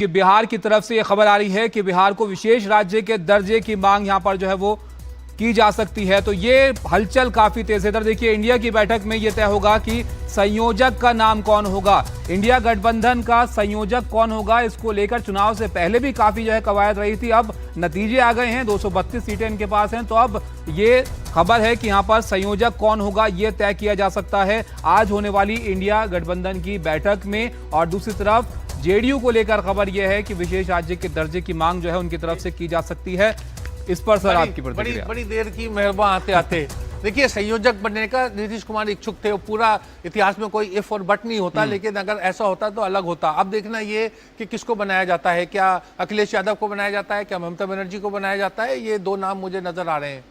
कि बिहार की तरफ से यह खबर आ रही है कि बिहार को विशेष राज्य के दर्जे की मांग यहां पर जो है वो की जा सकती है। तो ये हलचल काफी तेज है। इधर देखिए, इंडिया की बैठक में यह तय होगा कि संयोजक का नाम कौन होगा, इंडिया गठबंधन का संयोजक कौन होगा। इसको लेकर चुनाव से पहले भी काफी जो है कवायद रही थी। अब नतीजे आ गए हैं, 232 सीटें इनके पास हैं। तो अब ये खबर है कि यहां पर संयोजक कौन होगा यह तय किया जा सकता है आज होने वाली इंडिया गठबंधन की बैठक में। और दूसरी तरफ जेडीयू को लेकर खबर यह है कि विशेष राज्य के दर्जे की मांग जो है उनकी तरफ से की जा सकती है। इस पर सर आपकी प्रतिक्रिया। बड़ी देर की मेहरबान आते आते देखिए, संयोजक बनने का नीतीश कुमार इच्छुक थे। वो पूरा इतिहास में कोई इफ और बट नहीं होता, लेकिन अगर ऐसा होता तो अलग होता। अब देखना ये कि किसको बनाया जाता है, क्या अखिलेश यादव को बनाया जाता है, क्या ममता बनर्जी को बनाया जाता है। ये दो नाम मुझे नजर आ रहे हैं।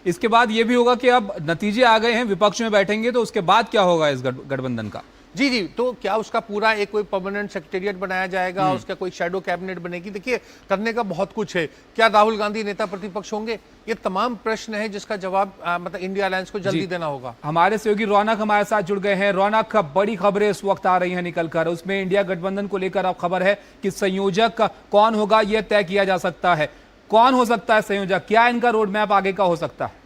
इसके बाद ये भी होगा कि अब नतीजे आ गए हैं, विपक्ष में बैठेंगे तो उसके बाद क्या होगा इस गठबंधन का। जी, तो क्या उसका पूरा एक कोई परमानेंट सेक्रेटेरिएट बनाया जाएगा, उसका कोई शैडो कैबिनेट बनेगी। देखिए, करने का बहुत कुछ है। क्या राहुल गांधी नेता प्रतिपक्ष होंगे? ये तमाम प्रश्न है जिसका जवाब मतलब इंडिया अलायंस को जल्दी देना होगा। हमारे सहयोगी रौनक हमारे साथ जुड़ गए हैं। रौनक, बड़ी खबरें इस वक्त आ रही हैं निकलकर, उसमें इंडिया गठबंधन को लेकर अब खबर है कि संयोजक कौन होगा यह तय किया जा सकता है। कौन हो सकता है संयोजक, क्या इनका रोड मैप आगे का हो सकता है?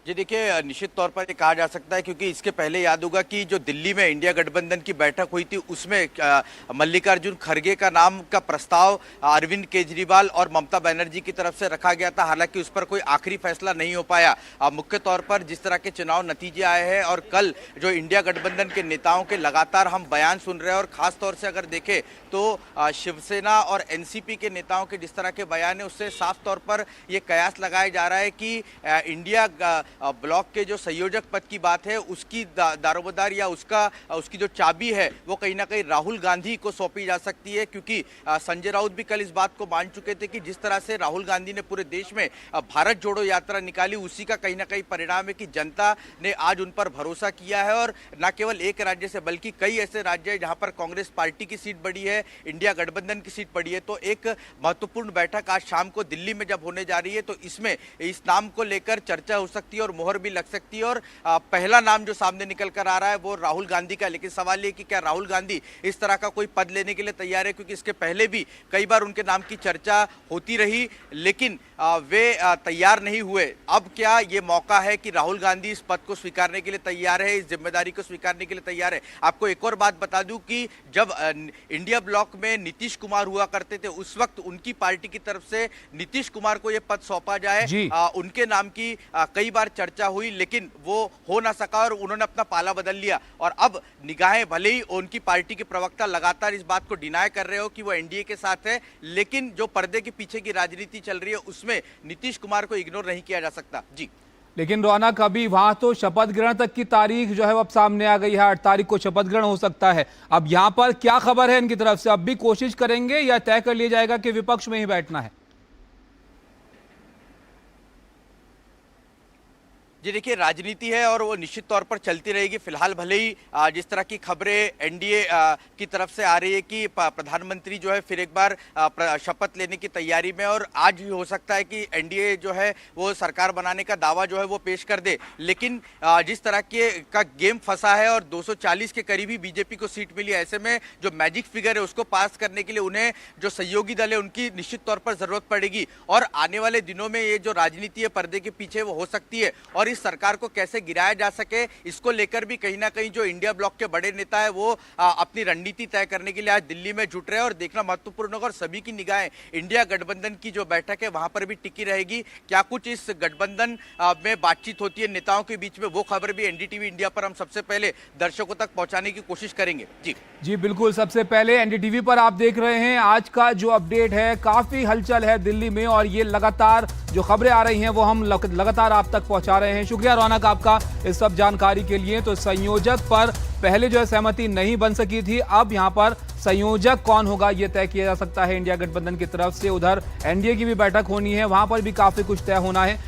जी देखिए, निश्चित तौर पर ये कहा जा सकता है, क्योंकि इसके पहले याद होगा कि जो दिल्ली में इंडिया गठबंधन की बैठक हुई थी उसमें मल्लिकार्जुन खड़गे का नाम का प्रस्ताव अरविंद केजरीवाल और ममता बनर्जी की तरफ से रखा गया था। हालांकि उस पर कोई आखिरी फैसला नहीं हो पाया। मुख्य तौर पर जिस तरह के चुनाव नतीजे आए हैं और कल जो इंडिया गठबंधन के नेताओं के लगातार हम बयान सुन रहे हैं, और खास तौर से अगर देखें तो शिवसेना और एनसीपी के नेताओं के जिस तरह के बयान है, उससे साफ तौर पर यह कयास लगाया जा रहा है कि इंडिया ब्लॉक के जो संयोजक पद की बात है उसकी दारोमदार या उसकी जो चाबी है वो कहीं ना कहीं राहुल गांधी को सौंपी जा सकती है। क्योंकि संजय राउत भी कल इस बात को मान चुके थे कि जिस तरह से राहुल गांधी ने पूरे देश में भारत जोड़ो यात्रा निकाली, उसी का कहीं ना कहीं परिणाम है कि जनता ने आज उन पर भरोसा किया है। और न केवल एक राज्य से बल्कि कई ऐसे राज्य हैं जहां पर कांग्रेस पार्टी की सीट बढ़ी है, इंडिया गठबंधन की सीट बढ़ी है। तो एक महत्वपूर्ण बैठक आज शाम को दिल्ली में जब होने जा रही है तो इसमें इस नाम को लेकर चर्चा हो सकती है और मोहर भी लग सकती है। और पहला नाम जो सामने निकल कर आ रहा है वो राहुल गांधी का। लेकिन सवाल ये कि क्या राहुल गांधी इस तरह का कोई पद लेने के लिए तैयार है, क्योंकि इसके पहले भी कई बार उनके नाम की चर्चा होती रही लेकिन वे तैयार नहीं हुए। अब क्या ये मौका है कि राहुल गांधी इस पद को स्वीकारने के लिए तैयार है, इस जिम्मेदारी को स्वीकारने के लिए तैयार है। आपको एक और बात बता दूं कि जब इंडिया ब्लॉक में नीतीश कुमार हुआ करते थे उस वक्त उनकी पार्टी की तरफ से नीतीश कुमार को यह पद सौंपा जाए, उनके नाम की कई बार चर्चा हुई लेकिन वो हो ना सका और उन्होंने अपना पाला बदल लिया। और अब निगाहें, भले ही उनकी पार्टी के प्रवक्ता लगातार इस बात को डिनाई कर रहे हो कि वो एनडीए के साथ है, लेकिन जो पर्दे के पीछे की राजनीति चल रही है उसमें नीतीश कुमार को इग्नोर नहीं किया जा सकता। जी, लेकिन रौनक, अभी वहां तो शपथ ग्रहण तक की तारीख जो है वो अब सामने आ गई है। 8 तारीख को शपथ ग्रहण हो सकता है। अब यहां पर क्या खबर है इनकी तरफ से, अब भी कोशिश करेंगे या तय कर लिया जाएगा कि विपक्ष में ही बैठना है? जी देखिए, राजनीति है और वो निश्चित तौर पर चलती रहेगी। फिलहाल भले ही जिस तरह की खबरें एनडीए की तरफ से आ रही है कि प्रधानमंत्री जो है फिर एक बार शपथ लेने की तैयारी में, और आज भी हो सकता है कि एनडीए जो है वो सरकार बनाने का दावा जो है वो पेश कर दे। लेकिन जिस तरह का गेम फंसा है और 240 के करीब ही बीजेपी को सीट मिली, ऐसे में जो मैजिक फिगर है उसको पास करने के लिए उन्हें जो सहयोगी दल है उनकी निश्चित तौर पर जरूरत पड़ेगी। और आने वाले दिनों में ये जो राजनीति है पर्दे के पीछे वो हो सकती है, और इस सरकार को कैसे गिराया जा सके इसको लेकर भी कहीं ना कहीं जो इंडिया ब्लॉक के बड़े नेता है वो अपनी रणनीति तय करने के लिए आज दिल्ली में जुट रहे हैं। और देखना महत्वपूर्ण होगा और सभी की निगाहें इंडिया गठबंधन की जो बैठक है वहां पर भी टिकी रहेगी। क्या कुछ इस गठबंधन में बातचीत होती है नेताओं के बीच में, वो खबर भी एनडीटीवी इंडिया पर हम सबसे पहले दर्शकों तक पहुंचाने की कोशिश करेंगे। जी बिल्कुल, सबसे पहले एनडीटीवी पर आप देख रहे हैं आज का जो अपडेट है। काफी हलचल है दिल्ली में और ये लगातार जो खबरें आ रही हैं वो हम लगातार आप तक पहुंचा रहे हैं। शुक्रिया रौनक आपका इस सब जानकारी के लिए। तो संयोजक पर पहले जो है सहमति नहीं बन सकी थी, अब यहां पर संयोजक कौन होगा यह तय किया जा सकता है इंडिया गठबंधन की तरफ से। उधर एनडीए की भी बैठक होनी है, वहां पर भी काफी कुछ तय होना है।